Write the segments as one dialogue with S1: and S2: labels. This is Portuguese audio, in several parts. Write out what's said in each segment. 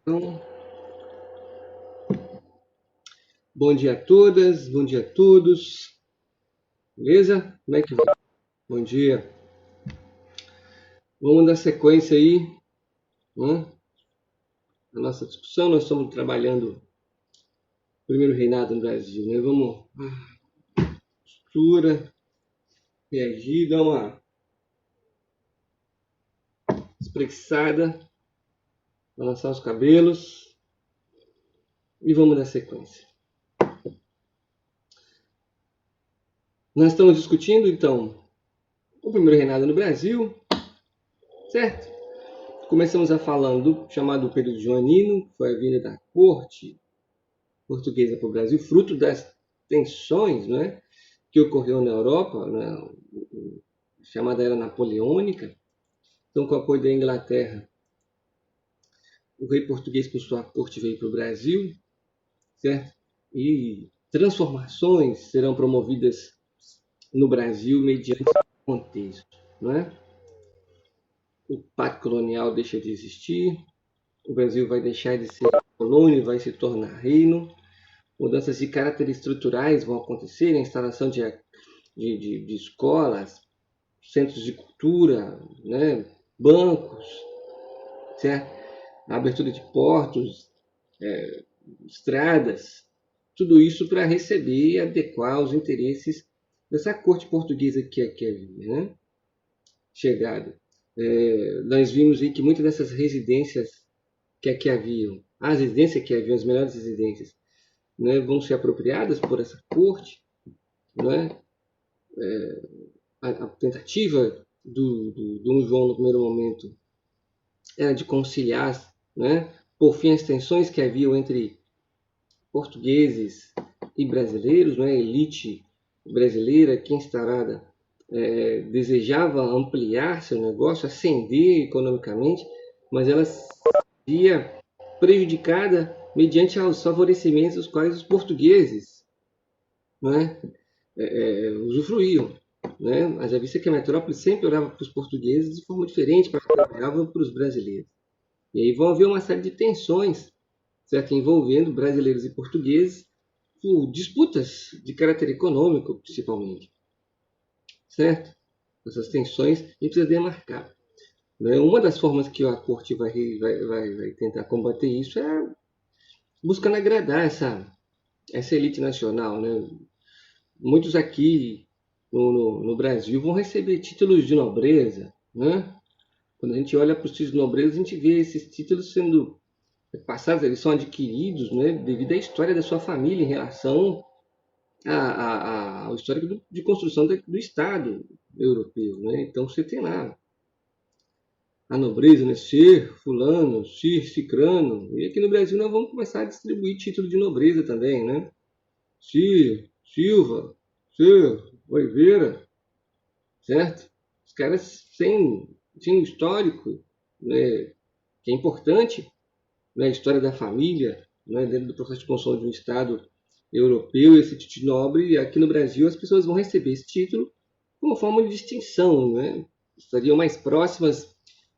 S1: Então, bom dia a todas, bom dia a todos, beleza? Como é que vai? Bom dia. Vamos dar sequência aí, né, na nossa discussão. Nós estamos trabalhando o primeiro reinado no Brasil, né? Vamos estrutura, reagir, dar uma espreguiçada, balançar os cabelos e vamos dar sequência. Nós estamos discutindo, então, o primeiro reinado no Brasil, certo? Começamos a falando do chamado período joanino, que foi a vinda da corte portuguesa para o Brasil, fruto das tensões, né, que ocorreu na Europa, né, chamada Era Napoleônica. Então, com o apoio da Inglaterra, o rei português com sua corte veio para o Brasil, certo? E transformações serão promovidas no Brasil mediante esse contexto, né? O pacto colonial deixa de existir, o Brasil vai deixar de ser colônia e vai se tornar reino. Mudanças de caráter estruturais vão acontecer, a instalação de escolas, centros de cultura, né, bancos, certo? A abertura de portos, estradas, tudo isso para receber e adequar os interesses dessa corte portuguesa que havia, né, chegado. Nós vimos aí que muitas dessas residências que aqui haviam, as residências que haviam, as melhores residências, né, vão ser apropriadas por essa corte, né? A tentativa do Dom João no primeiro momento era de conciliar, né, por fim as tensões que haviam entre portugueses e brasileiros, né, a elite brasileira que instalada desejava ampliar seu negócio, ascender economicamente, mas ela se via prejudicada mediante aos favorecimentos dos quais os portugueses, né, usufruíam. Né? Mas já vista que a metrópole sempre olhava para os portugueses de forma diferente para que olhavam para os brasileiros. E aí vão haver uma série de tensões, certo? Envolvendo brasileiros e portugueses por disputas de caráter econômico, principalmente. Certo? Essas tensões a gente precisa demarcar. Né? Uma das formas que a corte vai tentar combater isso é buscando agradar essa elite nacional. Né? Muitos aqui no Brasil vão receber títulos de nobreza, né? Quando a gente olha para os títulos de nobreza, a gente vê esses títulos sendo passados, eles são adquiridos, né, devido à história da sua família em relação ao histórico de construção do Estado europeu. Né? Então você tem lá a nobreza, né, ser fulano, ser cicrano, e aqui no Brasil nós vamos começar a distribuir título de nobreza também, né? Sir, Silva, Sir, Oliveira, certo? Os caras sem um histórico, né, que é importante, né, a história da família, né, dentro do processo de construção de um Estado europeu, esse título nobre, e aqui no Brasil as pessoas vão receber esse título como forma de distinção, né? Estariam mais próximas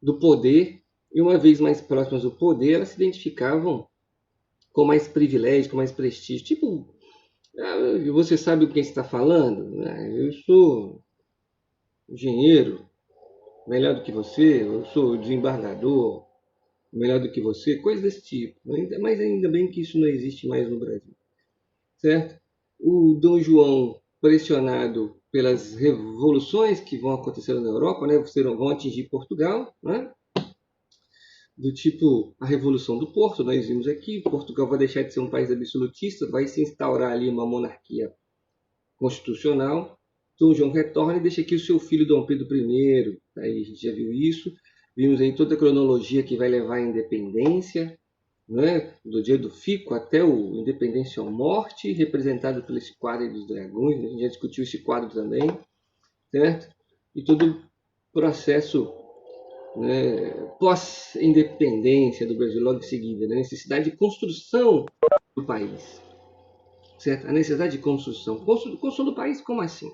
S1: do poder, e uma vez mais próximas do poder, elas se identificavam com mais privilégio, com mais prestígio. Tipo, você sabe o que está falando? Eu sou engenheiro, melhor do que você, eu sou desembargador, melhor do que você, coisas desse tipo. Mas ainda bem que isso não existe mais no Brasil, certo? O Dom João, pressionado pelas revoluções que vão acontecer na Europa, né, vão atingir Portugal, né? Do tipo a Revolução do Porto, nós vimos aqui, Portugal vai deixar de ser um país absolutista, vai se instaurar ali uma monarquia constitucional. Dom João retorna e deixa aqui o seu filho Dom Pedro I, aí a gente já viu isso, vimos aí toda a cronologia que vai levar à independência, né, do dia do Fico até o Independência ou Morte, representado por esse quadro dos dragões, a gente já discutiu esse quadro também, certo? E todo o processo, né, pós-independência do Brasil, logo em seguida, né, a necessidade de construção do país, certo? A necessidade de construção. Construção do país, como assim?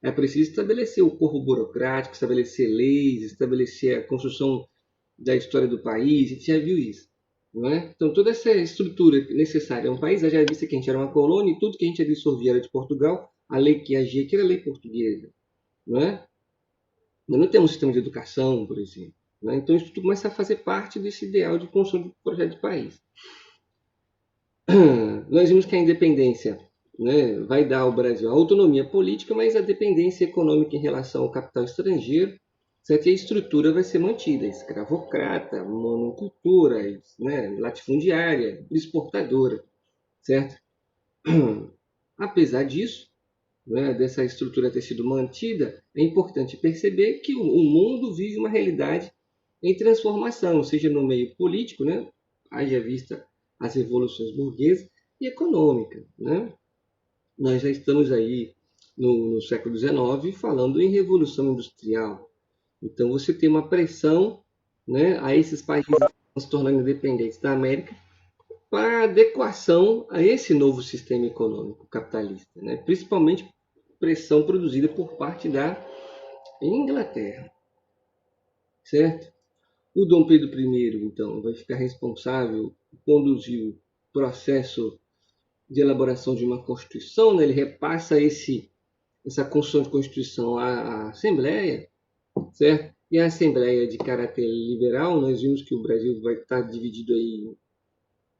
S1: É preciso estabelecer o corpo burocrático, estabelecer leis, estabelecer a construção da história do país, a gente já viu isso. não é? Então, toda essa estrutura necessária a um país, já vista que a gente era uma colônia e tudo que a gente absorvia era de Portugal, a lei que agia aqui era a lei portuguesa, não é? Nós não temos um sistema de educação, por exemplo. Né? Então, isso tudo começa a fazer parte desse ideal de construção de projeto de país. Nós vimos que a independência, né, vai dar ao Brasil a autonomia política, mas a dependência econômica em relação ao capital estrangeiro, certo? E a estrutura vai ser mantida, escravocrata, monocultura, né, latifundiária, exportadora, certo? Apesar disso, né, dessa estrutura ter sido mantida, é importante perceber que o mundo vive uma realidade em transformação, seja no meio político, né, haja vista as revoluções burguesas, e econômica. Né? Nós já estamos aí no século XIX falando em revolução industrial. Então você tem uma pressão, né, a esses países que estão se tornando independentes da América para adequação a esse novo sistema econômico capitalista, né? Principalmente pressão produzida por parte da Inglaterra, certo? O Dom Pedro I, então, vai ficar responsável por conduzir o processo de elaboração de uma Constituição, né? Ele repassa essa construção de Constituição à Assembleia, certo? E a Assembleia de caráter liberal, nós vimos que o Brasil vai estar dividido aí em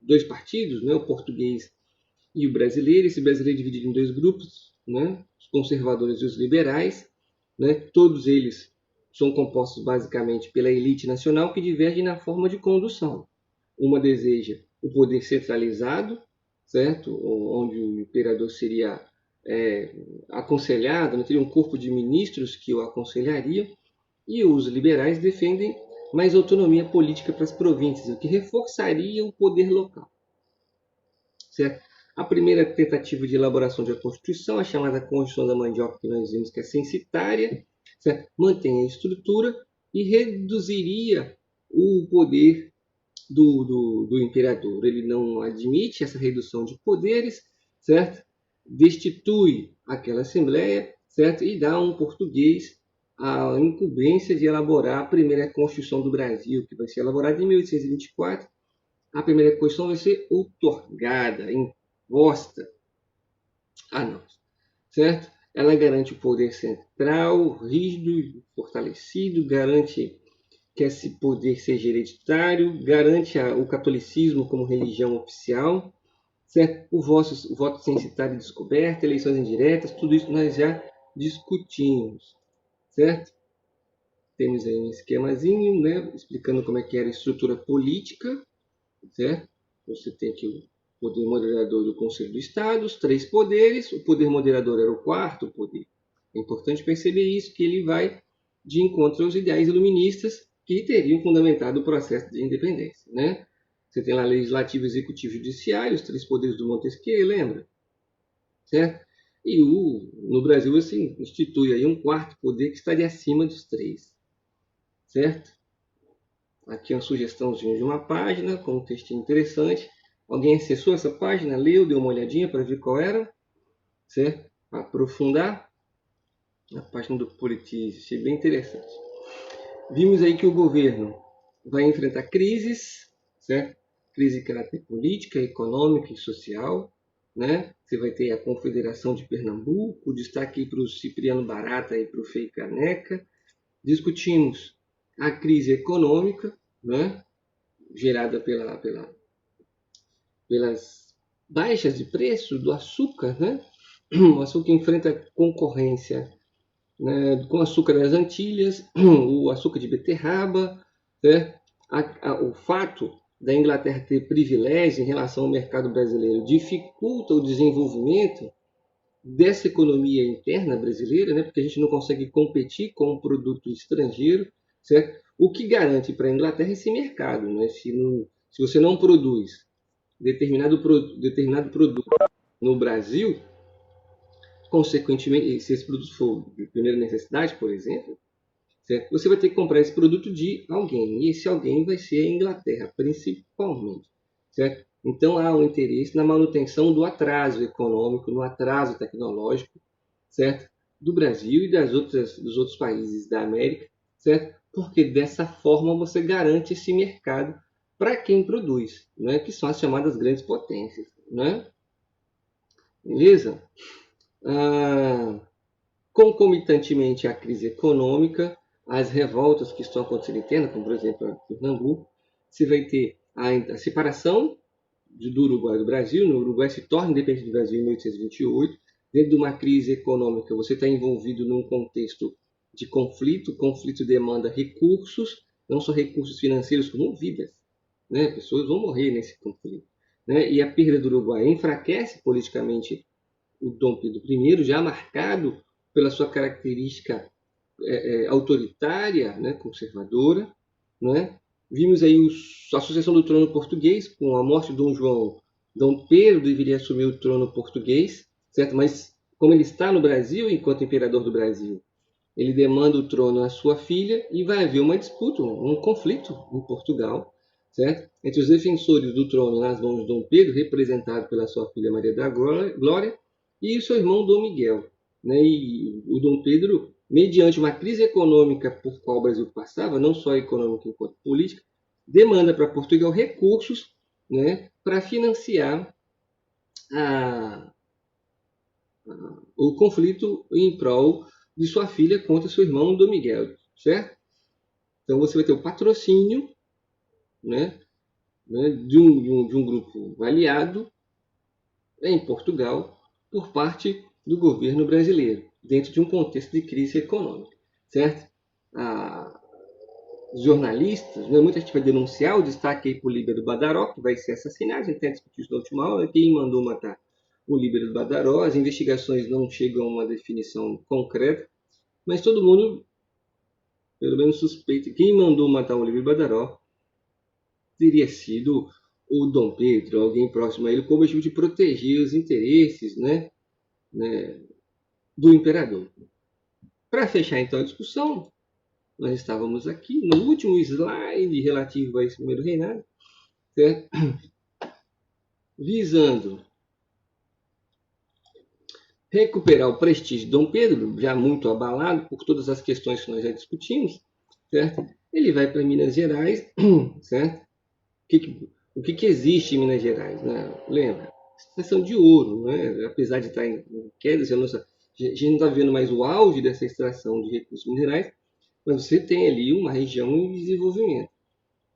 S1: dois partidos, né? O português e o brasileiro. Esse brasileiro é dividido em dois grupos, né? Os conservadores e os liberais, né? Todos eles são compostos basicamente pela elite nacional que diverge na forma de condução. Uma deseja o poder centralizado, certo? Onde o imperador seria aconselhado, não teria um corpo de ministros que o aconselhariam, e os liberais defendem mais autonomia política para as províncias, o que reforçaria o poder local. Certo? A primeira tentativa de elaboração da Constituição, a chamada Constituição da Mandioca, que nós vimos que é censitária, certo? Mantém a estrutura e reduziria o poder do imperador. Ele não admite essa redução de poderes, certo? Destitui aquela Assembleia, certo? E dá a um português a incumbência de elaborar a primeira Constituição do Brasil, que vai ser elaborada em 1824. A primeira Constituição vai ser outorgada, imposta a nós, certo? Ela garante o poder central, rígido e fortalecido, garante que esse poder seja hereditário, garante o catolicismo como religião oficial, certo? O voto censitário descoberto, eleições indiretas, tudo isso nós já discutimos, certo? Temos aí um esquemazinho, né, explicando como é que era a estrutura política, certo? Você tem aqui o poder moderador do Conselho do Estado, os três poderes, o poder moderador era o quarto poder. É importante perceber isso, que ele vai de encontro aos ideais iluministas que teriam fundamentado o processo de independência. Né? Você tem lá legislativo, executivo e judiciário, os três poderes do Montesquieu, lembra? Certo? E no Brasil você institui aí um quarto poder que estaria acima dos três. Certo? Aqui uma sugestãozinha de uma página com um textinho interessante. Alguém acessou essa página, leu, deu uma olhadinha para ver qual era, certo? Para aprofundar. A página do Politize, achei bem interessante. Vimos aí que o governo vai enfrentar crises, certo? Crise de caráter política, econômica e social, né? Você vai ter a Confederação de Pernambuco, destaque para o Cipriano Barata e para o Frei Caneca. Discutimos a crise econômica, né? Gerada pelas baixas de preço do açúcar, né? O açúcar enfrenta concorrência, né, com açúcar das Antilhas, o açúcar de beterraba, né? O fato da Inglaterra ter privilégio em relação ao mercado brasileiro dificulta o desenvolvimento dessa economia interna brasileira, né? Porque a gente não consegue competir com um produto estrangeiro, certo? O que garante para a Inglaterra esse mercado, né? Se você não produz determinado produto no Brasil, consequentemente, se esse produto for de primeira necessidade, por exemplo, certo? Você vai ter que comprar esse produto de alguém, e esse alguém vai ser a Inglaterra, principalmente. Certo? Então há um interesse na manutenção do atraso econômico, no atraso tecnológico, certo? Do Brasil e dos outros países da América, certo? Porque dessa forma você garante esse mercado para quem produz, né? Que são as chamadas grandes potências, né? Beleza? Concomitantemente à crise econômica, as revoltas que estão acontecendo internas, como por exemplo em Pernambuco, você vai ter a separação do Uruguai do Brasil. O Uruguai se torna independente do Brasil em 1828. Dentro de uma crise econômica, você está envolvido num contexto de conflito. O conflito demanda recursos, não só recursos financeiros, como vidas, né? Pessoas vão morrer nesse conflito, né? E a perda do Uruguai enfraquece politicamente o Dom Pedro I, já marcado pela sua característica autoritária, né, conservadora, né? Vimos aí a sucessão do trono português, com a morte de Dom João. Dom Pedro deveria assumir o trono português, certo? Mas como ele está no Brasil, enquanto imperador do Brasil, ele demanda o trono à sua filha e vai haver uma disputa, um conflito em Portugal, certo? Entre os defensores do trono nas mãos de Dom Pedro, representado pela sua filha Maria da Glória, e o seu irmão Dom Miguel, né? E o Dom Pedro, mediante uma crise econômica por qual o Brasil passava, não só econômica enquanto política, demanda para Portugal recursos, né, para financiar o conflito em prol de sua filha contra seu irmão Dom Miguel, certo? Então você vai ter o patrocínio, né, de um grupo aliado em Portugal por parte do governo brasileiro, dentro de um contexto de crise econômica, certo? Os jornalistas, né, muita gente vai denunciar o destaque aí para o Líbero Badaró, que vai ser assassinado. A gente até discutiu isso na última aula, quem mandou matar o Líbero Badaró. As investigações não chegam a uma definição concreta, mas todo mundo, pelo menos, suspeita que quem mandou matar o Líbero Badaró teria sido o Dom Pedro, alguém próximo a ele, com o objetivo de proteger os interesses, né, do imperador. Para fechar então a discussão, nós estávamos aqui no último slide relativo a esse primeiro reinado, certo? Visando recuperar o prestígio de Dom Pedro, já muito abalado por todas as questões que nós já discutimos, certo? Ele vai para Minas Gerais, certo? O que existe em Minas Gerais, né? Lembra? Extração de ouro, né? Apesar de estar em queda, a gente não está vendo mais o auge dessa extração de recursos minerais, mas você tem ali uma região em desenvolvimento,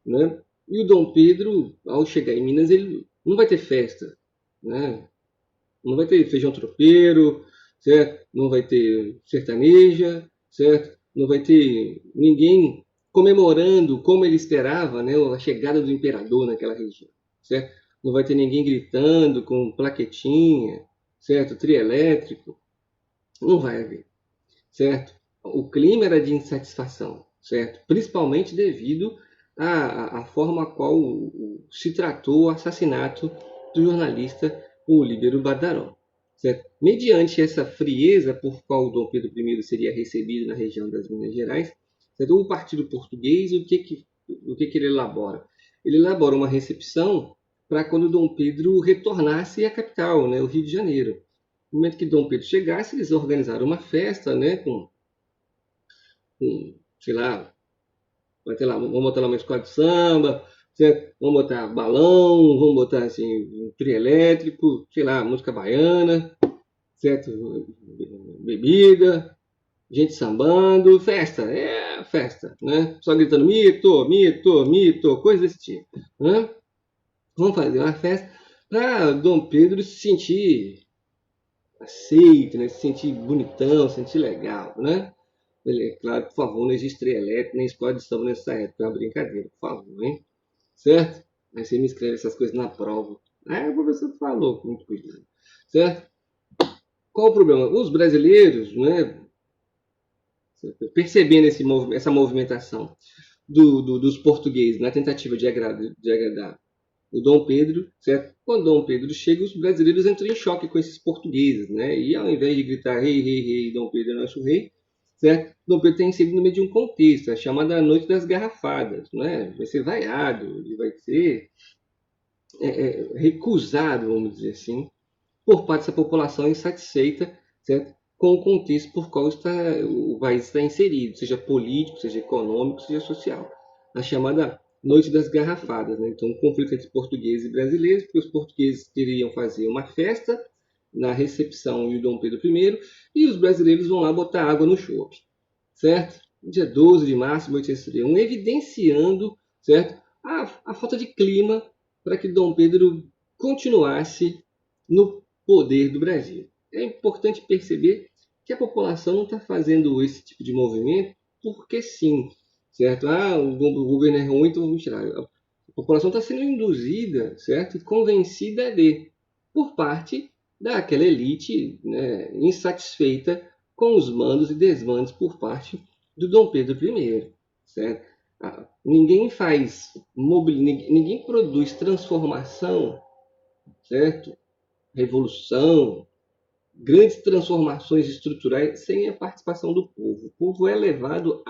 S1: né? E o Dom Pedro, ao chegar em Minas, ele não vai ter festa, né? Não vai ter feijão tropeiro, certo? Não vai ter sertaneja, certo? Não vai ter ninguém comemorando como ele esperava, né, a chegada do imperador naquela região, certo? Não vai ter ninguém gritando com plaquetinha, certo? Trio elétrico, não vai haver, certo? O clima era de insatisfação, certo? Principalmente devido à forma a qual se tratou o assassinato do jornalista o Líbero Badaró, certo? Mediante essa frieza por qual o Dom Pedro I seria recebido na região das Minas Gerais, certo? O partido português, o que ele elabora? Ele elabora uma recepção para quando Dom Pedro retornasse à capital, né, o Rio de Janeiro. No momento que Dom Pedro chegasse, eles organizaram uma festa, né, com sei lá, vai ter lá, vamos botar lá uma escola de samba, certo? Vamos botar balão, vamos botar assim, um trio elétrico, sei lá, música baiana, certo? Bebida, gente sambando, festa, festa, né? Só gritando mito, mito, mito, coisa desse tipo, né? Vamos fazer uma festa para Dom Pedro se sentir aceito, né? Se sentir bonitão, se sentir legal, né? Claro, por favor, não existe trio elétrico nem escola de samba nessa época, é uma brincadeira, por favor, hein? Certo? Aí você me escreve essas coisas na prova. O professor falou, com muito cuidado. Certo? Qual o problema? Os brasileiros, né, percebendo essa movimentação dos portugueses na tentativa de agradar o Dom Pedro, certo? Quando Dom Pedro chega, os brasileiros entram em choque com esses portugueses, né? E ao invés de gritar rei, rei, rei, Dom Pedro é nosso rei, certo? Dom Pedro está inserido no meio de um contexto, é chamada Noite das Garrafadas, né? Vai ser vaiado, ele vai ser recusado, vamos dizer assim, por parte dessa população insatisfeita, certo? Com o contexto por qual o país está inserido, seja político, seja econômico, seja social. A chamada Noite das Garrafadas, né? Então, um conflito entre portugueses e brasileiros, porque os portugueses queriam fazer uma festa na recepção de Dom Pedro I e os brasileiros vão lá botar água no chope, certo? Dia 12 de março de 1861, evidenciando, certo, a falta de clima para que Dom Pedro continuasse no poder do Brasil. É importante perceber que a população não está fazendo esse tipo de movimento porque sim, certo? O governo é ruim, então vamos tirar. A população está sendo induzida, certo? E convencida por parte daquela elite, né, insatisfeita com os mandos e desmandos por parte do Dom Pedro I, certo? Ninguém ninguém produz transformação, certo? Revolução, grandes transformações estruturais sem a participação do povo. O povo é levado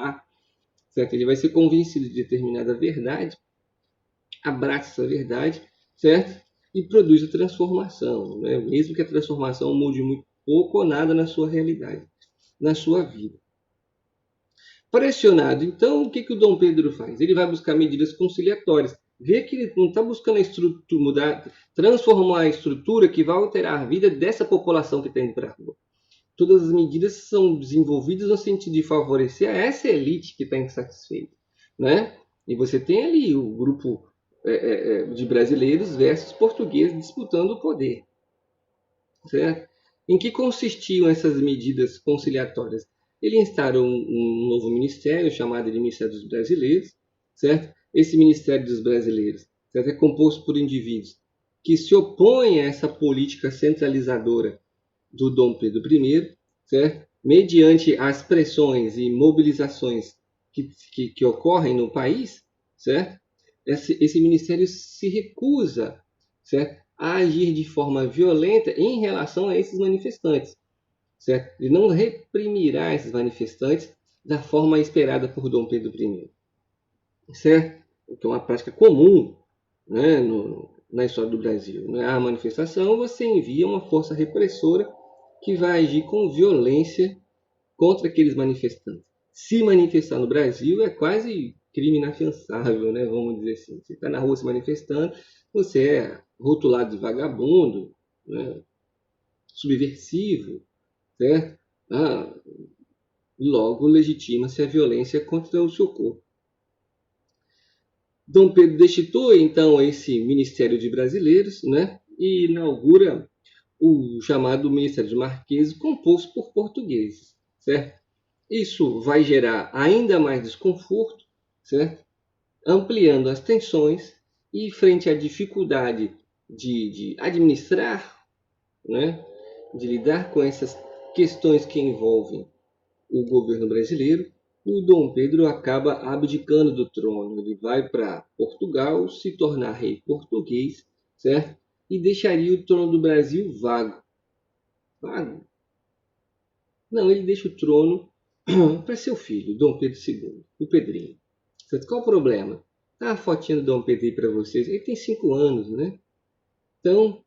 S1: certo? Ele vai ser convencido de determinada verdade, abraça essa verdade, certo? E produz a transformação, né? Mesmo que a transformação mude muito pouco ou nada na sua realidade, na sua vida. Pressionado, então, o que o Dom Pedro faz? Ele vai buscar medidas conciliatórias. Vê que ele não está buscando transformar a estrutura que vai alterar a vida dessa população que está indo para a rua. Todas as medidas são desenvolvidas no sentido de favorecer essa elite que está insatisfeita, né? E você tem ali o grupo de brasileiros versus portugueses disputando o poder, certo? Em que consistiam essas medidas conciliatórias? Ele instaurou um novo ministério chamado de Ministério dos Brasileiros, certo? Esse Ministério dos Brasileiros, certo? É composto por indivíduos que se opõem a essa política centralizadora do Dom Pedro I, certo? Mediante as pressões e mobilizações que ocorrem no país, certo? Esse ministério se recusa, certo, a agir de forma violenta em relação a esses manifestantes, certo? Ele não reprimirá esses manifestantes da forma esperada por Dom Pedro I, certo? Então, é uma prática comum, né, na história do Brasil. Né? A manifestação, você envia uma força repressora que vai agir com violência contra aqueles manifestantes. Se manifestar no Brasil é quase crime inafiançável, né? Vamos dizer assim. Você está na rua se manifestando, você é rotulado de vagabundo, né? Subversivo, certo? Logo legitima-se a violência contra o seu corpo. Dom Pedro destitui, então, esse Ministério de Brasileiros, né? E inaugura o chamado Ministério de Marqueses, composto por portugueses, certo? Isso vai gerar ainda mais desconforto, certo? Ampliando as tensões e frente à dificuldade de administrar, né? De lidar com essas questões que envolvem o governo brasileiro, o Dom Pedro acaba abdicando do trono. Ele vai para Portugal, se tornar rei português, certo? E deixaria o trono do Brasil vago. Vago? Não, ele deixa o trono para seu filho, Dom Pedro II, o Pedrinho. Certo? Qual o problema? Tá a fotinha do Dom Pedro aí para vocês. Ele tem 5 anos, né? Então,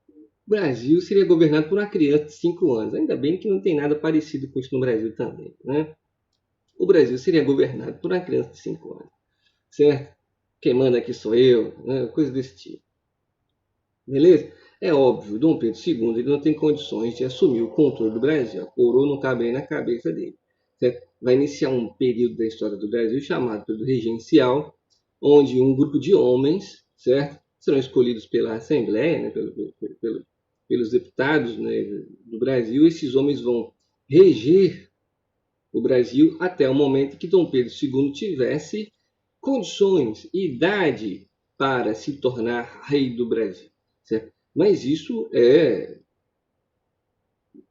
S1: o Brasil seria governado por uma criança de 5 anos. Ainda bem que não tem nada parecido com isso no Brasil também, né? O Brasil seria governado por uma criança de 5 anos, certo? Quem manda aqui sou eu, né? Coisa desse tipo. Beleza? É óbvio, Dom Pedro II ele não tem condições de assumir o controle do Brasil. A coroa não cabe nem na cabeça dele. Certo? Vai iniciar um período da história do Brasil chamado período regencial, onde um grupo de homens, certo, serão escolhidos pela Assembleia, né, pelos deputados, né, do Brasil. Esses homens vão reger o Brasil até o momento que Dom Pedro II tivesse condições e idade para se tornar rei do Brasil. Certo? Mas isso é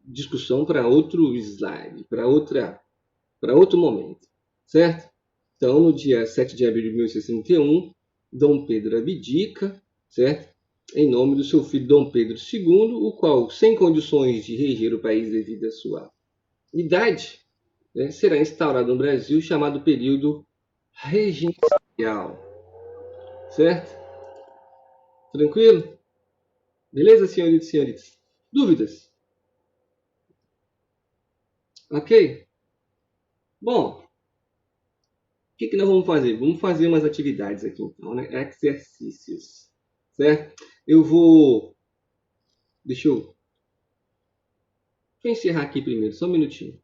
S1: discussão para outro slide, para outro momento, certo? Então, no dia 7 de abril de 1061, Dom Pedro abdica, certo? Em nome do seu filho Dom Pedro II, o qual, sem condições de reger o país devido à sua idade, né, será instaurado no Brasil o chamado período regencial, certo? Tranquilo? Beleza, senhoritos e senhoritas? Dúvidas? Ok? Bom, que nós vamos fazer? Vamos fazer umas atividades aqui então, né? Exercícios, certo? Eu vou... Deixa eu encerrar aqui primeiro, só um minutinho.